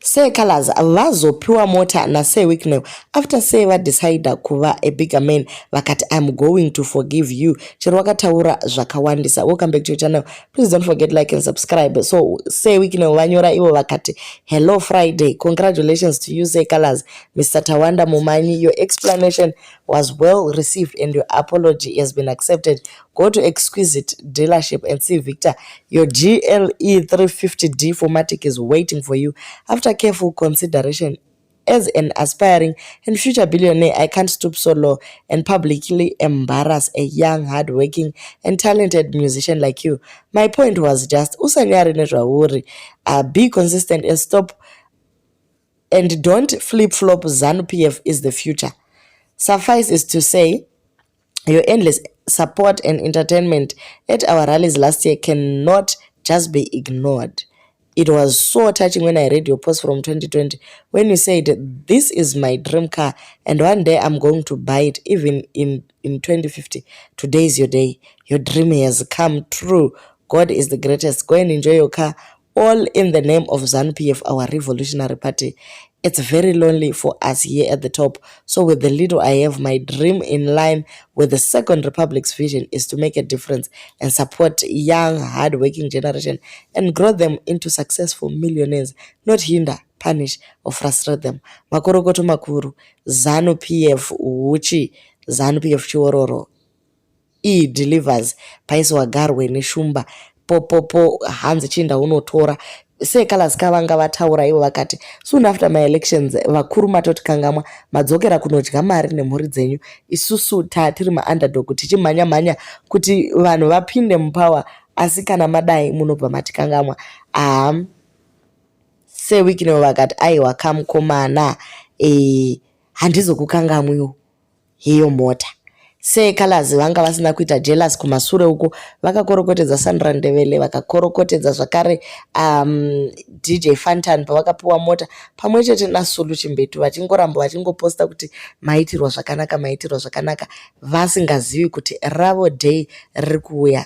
Seh Calaz vazopiwa mota na Sir Wicknel after Seh vadecida kuva a bigger man vakati I'm going to forgive you. Chero vakataura zvakawandisa. Welcome back to your channel. Please don't forget like and subscribe. So Sir Wicknel vanyora ivo vakati hello Friday. Congratulations to you Seh Calaz. Mr. Tawanda Mumanyi, your explanation was well received and your apology has been accepted. Go to Exquisite dealership and see Victor. Your GLE 350D Formatic is waiting for you. After careful consideration, as an aspiring and future billionaire, I can't stoop so low and publicly embarrass a young, hardworking and talented musician like you. My point was just, be consistent and stop and don't flip-flop. Zanu PF is the future. Suffice is to say, your endless support and entertainment at our rallies last year cannot just be ignored. It was so touching when I read your post from 2020 when you said, this is my dream car and one day I'm going to buy it, even in 2050. Today is your day. Your dream has come true. God is the greatest. Go and enjoy your car, all in the name of Zanu PF, our revolutionary party. It's very lonely for us here at the top. So with the little I have, my dream in line with the Second Republic's vision is to make a difference and support young, hard-working generation and grow them into successful millionaires, not hinder, punish, or frustrate them. Makorokoto makuru, Zanu PF huchi, Zanu PF chiwororo. Delivers paiso wagarwe neshumba po hanzi chinda unotora. Seh Calaz kavanga vataura ivo vakati soon after my elections vakuru matoti kangamwa madzokera kunodya mari nemhuri dzenyu, isusu tiri maunderdog tichimhanya kuti vanhu vapinde mupower, asi kana madai munobva matikangamwa. Seh Wicknel vakati aiwa kamukomana, handizokukangamwiwo hiyo mota. Seh Calaz vanga vasina kuita jealous kumashure uko, vakakorokotedza Sandra Ndebele, vakakorokotedza zvakare DJ Fantan pavakapiwa mota pamwe chete naSulu Chimbetu, vachingoramba vachingoposta kuti maitirwa zvakanaka, vasingazivi kuti ravo day riri kuuya.